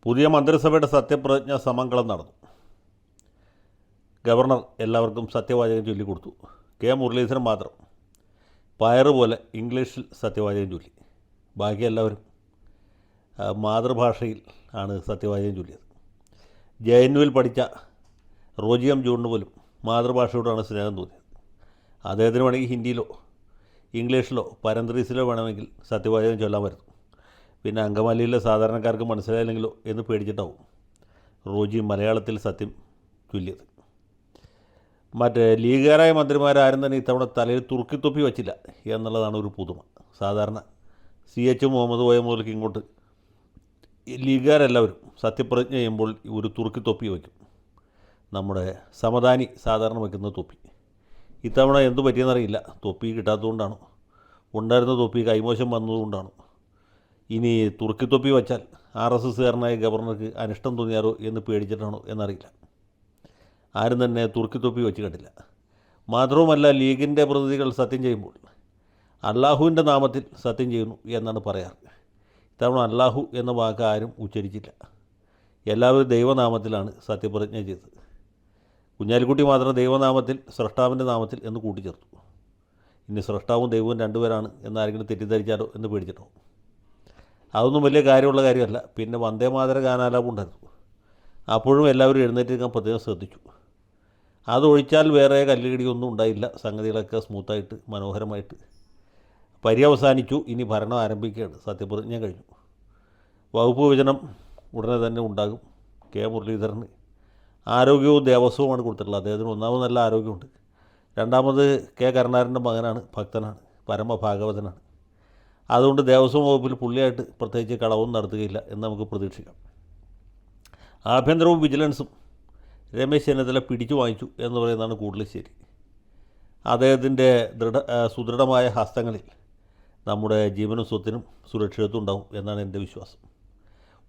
പുതിയ മന്ത്രിസഭയുടെ സത്യപ്രതിജ്ഞ സമങ്കളം നടന്നു. ഗവർണർ എല്ലാവർക്കും സത്യവാചകം ചൊല്ലിക്കൊടുത്തു. കെ മുരളീധരൻ മാത്രം പയറുപോലെ ഇംഗ്ലീഷിൽ സത്യവാചകം ചൊല്ലി. ബാക്കി എല്ലാവരും മാതൃഭാഷയിൽ ആണ് സത്യവാചകം ചൊല്ലിയത്. JNUവിൽ പഠിച്ച റോജി എം ജോണിന് പോലും മാതൃഭാഷയോടാണ് സ്നേഹം തോന്നിയത്. അദ്ദേഹത്തിന് വേണമെങ്കിൽ ഹിന്ദിയിലോ ഇംഗ്ലീഷിലോ പരന്ത്രീസിലോ വേണമെങ്കിൽ സത്യവാചകം ചൊല്ലാൻ വരുന്നു. പിന്നെ അങ്കമാലിയിലെ സാധാരണക്കാർക്ക് മനസ്സിലായില്ലെങ്കിലോ എന്ന് പേടിച്ചിട്ടാവും റോജി മലയാളത്തിൽ സത്യം ചൊല്ലിയത്. മറ്റേ ലീഗുകാരായ മന്ത്രിമാരാരും തന്നെ ഇത്തവണ തലയിൽ തുർക്കിത്തൊപ്പി വച്ചില്ല എന്നുള്ളതാണ് ഒരു പുതുമ. സാധാരണ CH മുഹമ്മദ് കോയ മുതൽക്ക് ഇങ്ങോട്ട് ലീഗുകാരെല്ലാവരും സത്യപ്രതിജ്ഞ ചെയ്യുമ്പോൾ ഒരു തുർക്കിത്തൊപ്പി വയ്ക്കും. നമ്മുടെ സമദാനി സാധാരണ വയ്ക്കുന്ന തൊപ്പി. ഇത്തവണ എന്തു പറ്റിയെന്നറിയില്ല. തൊപ്പി കിട്ടാത്തതുകൊണ്ടാണോ, ഉണ്ടായിരുന്ന തൊപ്പി കൈമോശം വന്നതുകൊണ്ടാണോ, ഇനി തുർക്കിത്തൊപ്പി വച്ചാൽ RSSകാരനായ ഗവർണർക്ക് അനിഷ്ടം തോന്നിയാലോ എന്ന് പേടിച്ചിട്ടാണോ എന്നറിയില്ല. ആരും തന്നെ തുർക്കിത്തൊപ്പി വെച്ച് കണ്ടില്ല. മാത്രവുമല്ല, ലീഗിൻ്റെ പ്രതിനിധികൾ സത്യം ചെയ്യുമ്പോൾ അള്ളാഹുവിൻ്റെ നാമത്തിൽ സത്യം ചെയ്യുന്നു എന്നാണ് പറയാറ്. ഇത്തവണ അള്ളാഹു എന്ന വാക്ക് ആരും ഉച്ചരിച്ചില്ല. എല്ലാവരും ദൈവനാമത്തിലാണ് സത്യപ്രതിജ്ഞ ചെയ്തത്. കുഞ്ഞാലിക്കുട്ടി മാത്രം ദൈവനാമത്തിൽ, സ്രഷ്ടാവിൻ്റെ നാമത്തിൽ എന്ന് കൂട്ടിച്ചേർത്തു. ഇനി സ്രഷ്ടാവും ദൈവവും രണ്ടുപേരാണ് എന്നാരെങ്കിലും തെറ്റിദ്ധരിച്ചാലോ എന്ന് പേടിച്ചിട്ടോ. അതൊന്നും വലിയ കാര്യമുള്ള കാര്യമല്ല. പിന്നെ വന്ദേമാതര ഗാനാലാപം ഉണ്ടായിരുന്നു. അപ്പോഴും എല്ലാവരും എഴുന്നേറ്റിരിക്കാൻ പ്രത്യേകം ശ്രദ്ധിച്ചു. അതൊഴിച്ചാൽ വേറെ കല്ലുകടിയൊന്നും ഉണ്ടായില്ല. സംഗതികളൊക്കെ സ്മൂത്തായിട്ട് മനോഹരമായിട്ട് പര്യവസാനിച്ചു. ഇനി ഭരണം ആരംഭിക്കുകയാണ്. സത്യപ്രതിജ്ഞ കഴിഞ്ഞു. വകുപ്പ് വിഭജനം ഉടനെ തന്നെ ഉണ്ടാകും. കെ മുരളീധരന് ആരോഗ്യവും ദേവസ്വവുമാണ് കൊടുത്തിട്ടുള്ളത്. അദ്ദേഹത്തിന് ഒന്നാമത് നല്ല ആരോഗ്യമുണ്ട്. രണ്ടാമത് കെ കരുണാകരൻ്റെ മകനാണ്, ഭക്തനാണ്, പരമഭാഗവതനാണ്. അതുകൊണ്ട് ദേവസ്വം വകുപ്പിൽ പുള്ളിയായിട്ട് പ്രത്യേകിച്ച് കളവും നടത്തുകയില്ല എന്ന് നമുക്ക് പ്രതീക്ഷിക്കാം. ആഭ്യന്തരവും വിജിലൻസും രമേശ് ചെന്നിത്തല പിടിച്ചു വാങ്ങിച്ചു എന്ന് പറയുന്നതാണ് കൂടുതൽ ശരി. അദ്ദേഹത്തിൻ്റെ സുദൃഢമായ ഹസ്തങ്ങളിൽ നമ്മുടെ ജീവനും സ്വത്തിനും സുരക്ഷിതത്വം ഉണ്ടാവും എന്നാണ് എൻ്റെ വിശ്വാസം.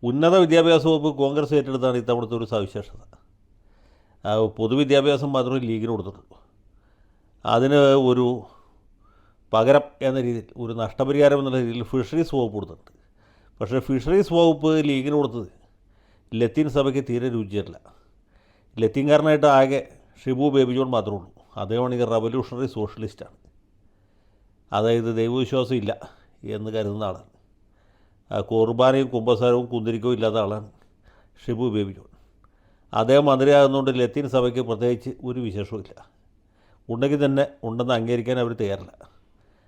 ഉന്നത വിദ്യാഭ്യാസ വകുപ്പ് കോൺഗ്രസ് ഏറ്റെടുത്താണ് ഇത്തവണത്തെ ഒരു സവിശേഷത. പൊതുവിദ്യാഭ്യാസം മാത്രമേ ലീഗിന് കൊടുത്തിട്ടുള്ളൂ. അതിന് ഒരു പകരം എന്ന രീതിയിൽ, ഒരു നഷ്ടപരിഹാരം എന്നുള്ള രീതിയിൽ ഫിഷറീസ് വകുപ്പ് കൊടുത്തിട്ടുണ്ട്. പക്ഷേ ഫിഷറീസ് വകുപ്പ് ലീഗിന് കൊടുത്തത് ലത്തീൻ സഭയ്ക്ക് തീരെ രുചിയല്ല. ലത്തീൻകാരനായിട്ട് ആകെ ഷിബു ബേബി ജോൺ മാത്രമേ ഉള്ളൂ. അദ്ദേഹമാണെങ്കിൽ റവല്യൂഷണറി സോഷ്യലിസ്റ്റാണ്. അതായത് ദൈവവിശ്വാസം ഇല്ല എന്ന് കരുതുന്ന ആളാണ്. കുർബാനയും കുമ്പസാരവും കുന്തിരിക്കവും ഇല്ലാത്ത ആളാണ് ഷിബു ബേബി ജോൺ. അദ്ദേഹം മന്ത്രിയാകുന്നതുകൊണ്ട് ലത്തീൻ സഭയ്ക്ക് പ്രത്യേകിച്ച് ഒരു വിശേഷവും ഇല്ല. ഉണ്ടെങ്കിൽ തന്നെ ഉണ്ടെന്ന് അംഗീകരിക്കാൻ അവർ തയ്യാറില്ല.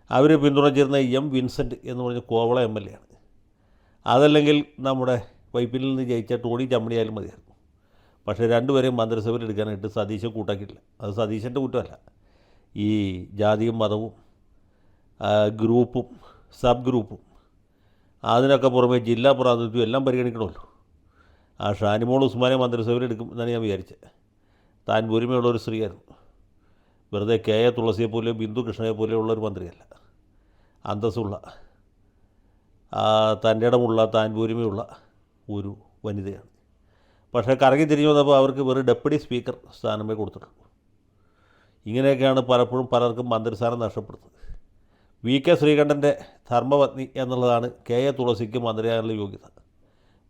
അവർ പിന്തുണച്ചിരുന്ന വിൻസെൻ്റ് എന്ന് പറഞ്ഞ കോവള MLA ആണ്. അതല്ലെങ്കിൽ നമ്മുടെ വൈപ്പിനിൽ നിന്ന് ജയിച്ച ടോണി ചമ്മണിയായാലും മതിയായിരുന്നു. പക്ഷേ രണ്ടുപേരെയും മന്ത്രിസഭയിൽ എടുക്കാനായിട്ട് സതീശൻ കൂട്ടാക്കിയിട്ടില്ല. അത് സതീശൻ്റെ കുറ്റമല്ല. ഈ ജാതിയും മതവും ഗ്രൂപ്പും സബ് ഗ്രൂപ്പും അതിനൊക്കെ പുറമെ ജില്ലാ പ്രാതിനിധ്യവും എല്ലാം പരിഗണിക്കണമല്ലോ. ഷാനിമോൾ ഉസ്മാനെ മന്ത്രിസഭയിൽ എടുക്കും എന്നാണ് ഞാൻ വിചാരിച്ചത്. താൻ ഒരുമയുള്ളൊരു സ്ത്രീയായിരുന്നു. വെറുതെ KA തുളസിയെപ്പോലെയോ ബിന്ദു കൃഷ്ണയെപ്പോലെയുള്ളൊരു മന്ത്രിയല്ല. അന്തസ്സുള്ള, തൻ്റെ ഇടമുള്ള, താൻ ഒരുമയുള്ള ഒരു വനിതയാണ്. പക്ഷേ കറങ്ങി തിരിഞ്ഞു വന്നപ്പോൾ അവർക്ക് വെറും ഡെപ്യൂട്ടി സ്പീക്കർ സ്ഥാനമേ കൊടുത്തിട്ടുള്ളൂ. ഇങ്ങനെയൊക്കെയാണ് പലപ്പോഴും പലർക്കും മന്ത്രിസ്ഥാനം നഷ്ടപ്പെടുന്നത്. VK ശ്രീകണ്ഠൻ്റെ ധർമ്മപത്നി എന്നുള്ളതാണ് KA തുളസിക്ക് മന്ത്രിയാകാനുള്ള യോഗ്യത.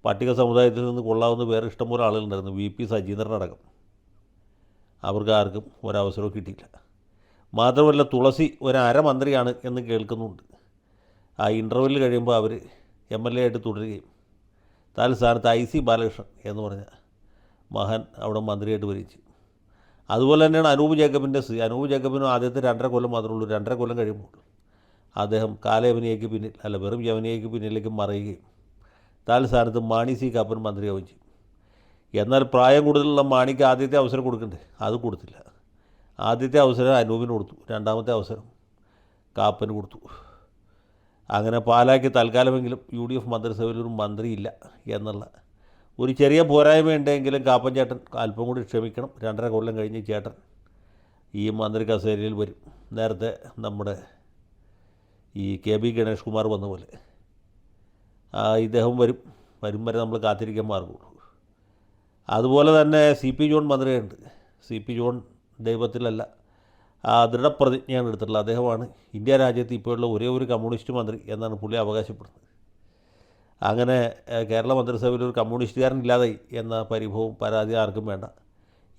പട്ടിക സമുദായത്തിൽ നിന്ന് കൊള്ളാവുന്ന വേറെ ഇഷ്ടംപോലെ ആളുകളുണ്ടായിരുന്നു, VP സജീന്ദ്രനടക്കം. അവർക്ക് ആർക്കും ഒരവസരവും കിട്ടിയില്ല. മാത്രമല്ല, തുളസി അരമന്ത്രിയാണ് എന്ന് കേൾക്കുന്നുണ്ട്. ആ ഇൻ്റർവ്യൂവിൽ കഴിയുമ്പോൾ അവർ MLA ആയിട്ട് തുടരുകയും സ്ഥാനത്ത് IC ബാലകൃഷ്ണൻ എന്ന് പറഞ്ഞ മഹാൻ അവിടെ മന്ത്രിയായിട്ട് വരികയും ചെയ്യും. അതുപോലെ തന്നെയാണ് അനൂപ് ജേക്കബിനും ആദ്യത്തെ 2.5 കൊല്ലം മാത്രമേ ഉള്ളൂ. 2.5 കൊല്ലം കഴിയുമ്പോൾ അദ്ദേഹം കാലയവനിയയ്ക്ക് പിന്നിൽ, വെറും യവനിയയ്ക്ക് പിന്നിലേക്ക് മറയുകയും സ്ഥാനത്ത് മാണി C കാപ്പൻ മന്ത്രിയാവുകയും ചെയ്യും. എന്നാൽ പ്രായം കൂടുതലുള്ള മാണിക്ക് ആദ്യത്തെ അവസരം കൊടുക്കണ്ടേ, അത് കൊടുത്തില്ല. ആദ്യത്തെ അവസരം അനൂപിന് കൊടുത്തു, രണ്ടാമത്തെ അവസരം കാപ്പന് കൊടുത്തു. അങ്ങനെ പാലായ്ക്ക് തൽക്കാലമെങ്കിലും UDF മന്ത്രിസഭയിൽ ഒരു മന്ത്രിയില്ല എന്നുള്ള ഒരു ചെറിയ പോരായ്മയുണ്ടെങ്കിലും കാപ്പൻ ചേട്ടൻ അല്പം കൂടി ക്ഷമിക്കണം. 2.5 കൊല്ലം കഴിഞ്ഞ് ചേട്ടൻ ഈ മന്ത്രി കസേരയിൽ വരും. നേരത്തെ നമ്മുടെ ഈ KB ഗണേഷ് കുമാർ വന്ന പോലെ ഇദ്ദേഹം വരും വരെ നമ്മൾ കാത്തിരിക്കാൻ മാർഗമുള്ളൂ. അതുപോലെ തന്നെ CP ജോൺ മന്ത്രിയുണ്ട്. CP ജോൺ ദൈവത്തിലല്ല, ദൃഢപ്രതിജ്ഞയാണ് എടുത്തിട്ടുള്ളത്. അദ്ദേഹമാണ് ഇന്ത്യ രാജ്യത്ത് ഇപ്പോഴുള്ള ഒരേ ഒരു കമ്മ്യൂണിസ്റ്റ് മന്ത്രി എന്നാണ് പുള്ളി അവകാശപ്പെടുന്നത്. അങ്ങനെ കേരള മന്ത്രിസഭയിൽ ഒരു കമ്മ്യൂണിസ്റ്റുകാരൻ ഇല്ലാതായി എന്ന പരിഭവവും പരാതി ആർക്കും വേണ്ട.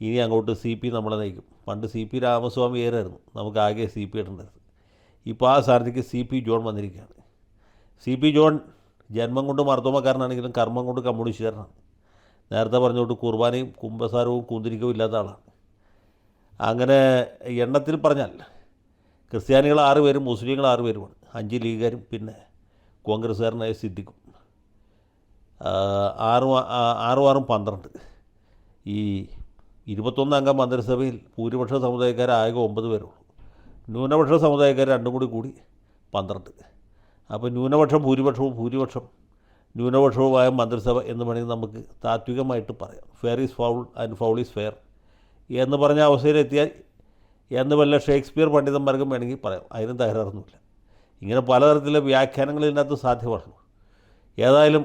ഇനി അങ്ങോട്ട് സി പി നമ്മളെ നയിക്കും. പണ്ട് സി പി രാമസ്വാമി ഏരായിരുന്നു നമുക്ക് ആകെ സി പി ഇടേണ്ടത്. ഇപ്പോൾ ആ സ്ഥാനത്തേക്ക് സി പി ജോൺ വന്നിരിക്കുകയാണ്. സി പി ജോൺ ജന്മം കൊണ്ട് മർദ്ദമക്കാരനാണെങ്കിലും കർമ്മം കൊണ്ട് കമ്മ്യൂണിസ്റ്റുകാരനാണ്. നേരത്തെ പറഞ്ഞുകൊണ്ട് കുർബാനയും കുമ്പസാരവും കൂന്തിരിക്കവും ഇല്ലാത്ത ആളാണ്. അങ്ങനെ എണ്ണത്തിൽ പറഞ്ഞാൽ ക്രിസ്ത്യാനികൾ 6 പേരും മുസ്ലിങ്ങൾ 6 പേരുമാണ്. 5 ലീഗുകാരും പിന്നെ കോൺഗ്രസ്സുകാരനായ സിദ്ദിഖും. 6 12. ഈ 21 അംഗ മന്ത്രിസഭയിൽ ഭൂരിപക്ഷ സമുദായക്കാർ ആകെ 9 പേരുള്ളൂ. ന്യൂനപക്ഷ സമുദായക്കാർ 2 കൂടി 12. അപ്പോൾ ന്യൂനപക്ഷം ഭൂരിപക്ഷം ന്യൂനപക്ഷവുമായ മന്ത്രിസഭ എന്ന് വേണമെങ്കിൽ നമുക്ക് താത്വികമായിട്ട് പറയാം. Fair is foul and foul is fair എന്ന് പറഞ്ഞ അവസ്ഥയിലെത്തിയാൽ എന്ന് വല്ല ഷേക്സ്പിയർ പണ്ഡിതന്മാർക്കും വേണമെങ്കിൽ പറയാം. അതിനും തകരാറൊന്നുമില്ല. ഇങ്ങനെ പലതരത്തിലെ വ്യാഖ്യാനങ്ങൾ ഇതിനകത്ത് സാധ്യമാണ്. ഏതായാലും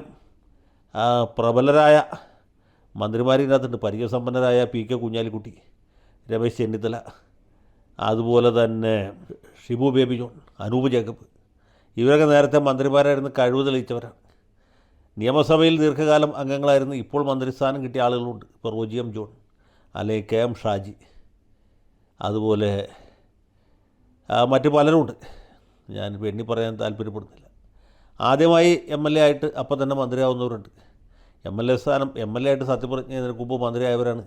പ്രബലരായ മന്ത്രിമാർ ഇതിനകത്തുണ്ട്. പരിചയസമ്പന്നരായ പി കെ കുഞ്ഞാലിക്കുട്ടി, രമേശ് ചെന്നിത്തല, അതുപോലെ തന്നെ Shibu baby John, Anoop Jacob, ഇവരൊക്കെ നേരത്തെ മന്ത്രിമാരായിരുന്നു, കഴിവ് തെളിയിച്ചവരാണ്. നിയമസഭയിൽ ദീർഘകാലം അംഗങ്ങളായിരുന്നു. ഇപ്പോൾ മന്ത്രിസ്ഥാനം കിട്ടിയ ആളുകളുണ്ട്. ഇപ്പോൾ റോജി എം ജോൺ, അല്ലെങ്കിൽ കെ എം ഷാജി, അതുപോലെ മറ്റു പലരുമുണ്ട്. ഞാൻ എണ്ണി പറയാൻ താല്പര്യപ്പെടുന്നില്ല. ആദ്യമായി എം എൽ എ ആയിട്ട് അപ്പം തന്നെ മന്ത്രിയാവുന്നവരുണ്ട്. എം എൽ എ ആയിട്ട് സത്യപ്രതിജ്ഞ ചെയ്തതിന് മുമ്പ് മന്ത്രിയായവരാണ്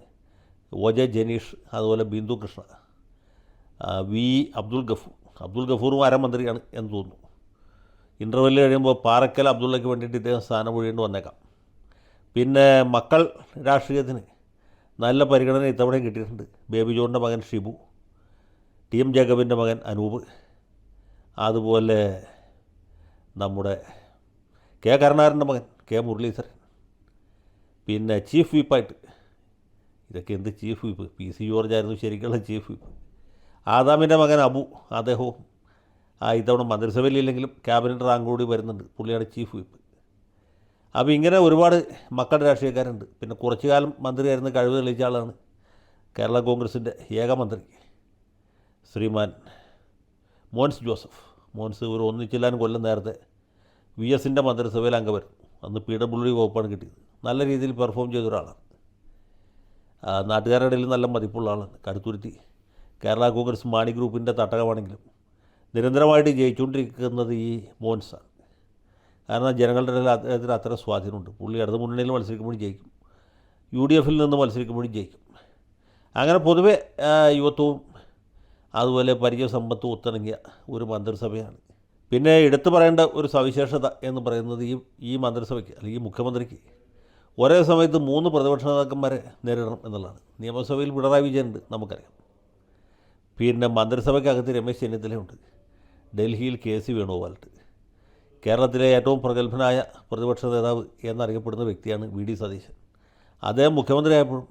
ഒ ജെ ജനീഷ്, അതുപോലെ ബിന്ദു കൃഷ്ണ, വി അബ്ദുൽ ഗഫൂറും അരമന്ത്രിയാണ് എന്ന് തോന്നുന്നു. ഇൻ്റർവെല്ല് കഴിയുമ്പോൾ പാറക്കൽ അബ്ദുള്ളയ്ക്ക് വേണ്ടിയിട്ട് ഇദ്ദേഹം സ്ഥാനം ഒഴിയേണ്ടി വന്നേക്കാം. പിന്നെ മക്കൾ രാഷ്ട്രീയത്തിന് നല്ല പരിഗണന ഇത്തവണയും കിട്ടിയിട്ടുണ്ട്. ബേബി ജോണിൻ്റെ മകൻ ഷിബു, ടി എം ജേക്കബിൻ്റെ മകൻ അനൂപ്, അതുപോലെ നമ്മുടെ കെ കരുണാകരൻ്റെ മകൻ കെ മുരളീധരൻ, പിന്നെ ചീഫ് വിപ്പായിട്ട് ഇതൊക്കെ എന്ത് chief whip, P C George ആയിരുന്നു ശരിക്കുള്ള ചീഫ് വിപ്പ്. ആദാമിൻ്റെ മകൻ അബു, അദ്ദേഹവും ഇത്തവണ മന്ത്രിസഭയിലില്ലെങ്കിലും ക്യാബിനറ്റ് റാങ്ക് കൂടി വരുന്നുണ്ട്. പുള്ളിയാണ് ചീഫ് വിപ്പ്. അപ്പോൾ ഇങ്ങനെ ഒരുപാട് മക്കളുടെ രാഷ്ട്രീയക്കാരുണ്ട്. പിന്നെ കുറച്ചു കാലം മന്ത്രിയായിരുന്ന കഴിവ് തെളിയിച്ച ആളാണ് കേരള കോൺഗ്രസിൻ്റെ ഏക മന്ത്രി ശ്രീമാൻ മോൻസ് ജോസഫ്. മോൻസ് ഒരു 1 കൊല്ലം നേരത്തെ വി എസിൻ്റെ മന്ത്രിസഭയിൽ അംഗമായിരുന്നു. അന്ന് PWD വകുപ്പാണ് കിട്ടിയത്. നല്ല രീതിയിൽ പെർഫോം ചെയ്ത ഒരാളാണ്. നാട്ടുകാരുടെ ഇടയിൽ നല്ല മതിപ്പുള്ള ആളാണ്. കടുത്തുരുത്തി കേരള കോൺഗ്രസ് മാണി ഗ്രൂപ്പിൻ്റെ തട്ടകമാണെങ്കിലും നിരന്തരമായിട്ട് ജയിച്ചുകൊണ്ടിരിക്കുന്നത് ഈ മോൻസാണ്. കാരണം ജനങ്ങളുടെ ഇടയിൽ അദ്ദേഹത്തിന് അത്ര സ്വാധീനമുണ്ട്. പുള്ളി ഇടത് മുന്നണിയിൽ മത്സരിക്കുമ്പോഴും ജയിക്കും, UDF നിന്ന് മത്സരിക്കുമ്പോഴും ജയിക്കും. അങ്ങനെ പൊതുവെ യുവത്വവും അതുപോലെ പരിചയസമ്പത്തും ഒത്തിണങ്ങിയ ഒരു മന്ത്രിസഭയാണ്. പിന്നെ എടുത്തു പറയേണ്ട ഒരു സവിശേഷത എന്ന് പറയുന്നത് ഈ മന്ത്രിസഭയ്ക്ക് അല്ലെങ്കിൽ ഈ മുഖ്യമന്ത്രിക്ക് ഒരേ സമയത്ത് 3 പ്രതിപക്ഷ നേതാക്കന്മാരെ നേരിടണം എന്നുള്ളതാണ്. നിയമസഭയിൽ പിണറായി വിജയനുണ്ട്, നമുക്കറിയാം. പിന്നെ മന്ത്രിസഭയ്ക്കകത്ത് രമേശ് ചെന്നിത്തലയുണ്ട്. ഡൽഹിയിൽ KC വേണുഗോപാലുണ്ട്. കേരളത്തിലെ ഏറ്റവും പ്രഗത്ഭനായ പ്രതിപക്ഷ നേതാവ് എന്നറിയപ്പെടുന്ന വ്യക്തിയാണ് VD സതീശൻ. അദ്ദേഹം മുഖ്യമന്ത്രിയായപ്പോഴും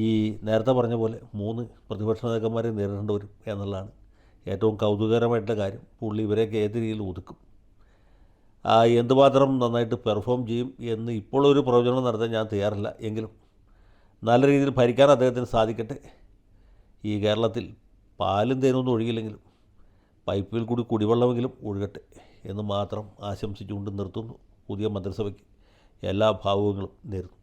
ഈ നേരത്തെ പറഞ്ഞ പോലെ 3 പ്രതിപക്ഷ നേതാക്കന്മാരെ നേരിടേണ്ടി വരും എന്നുള്ളതാണ് ഏറ്റവും കൗതുകകരമായിട്ടുള്ള കാര്യം. പുള്ളി ഇവരെയൊക്കെ ഏത് രീതിയിൽ ഒതുക്കും, എന്തുമാത്രം നന്നായിട്ട് പെർഫോം ചെയ്യും എന്ന് ഇപ്പോൾ ഒരു പ്രവചനം നടത്താൻ ഞാൻ തയ്യാറില്ല. എങ്കിലും നല്ല രീതിയിൽ ഭരിക്കാൻ അദ്ദേഹത്തിന് സാധിക്കട്ടെ. ഈ കേരളത്തിൽ പാലും തേനൊന്നും ഒഴുകില്ലെങ്കിലും പൈപ്പിൽ കൂടി കുടിവെള്ളമെങ്കിലും ഒഴുകട്ടെ എന്ന് മാത്രം ആശംസിച്ചുകൊണ്ട് നിർത്തുന്നു. പുതിയ മന്ത്രിസഭയ്ക്ക് എല്ലാ ഭാവുകങ്ങളും നേരുന്നു.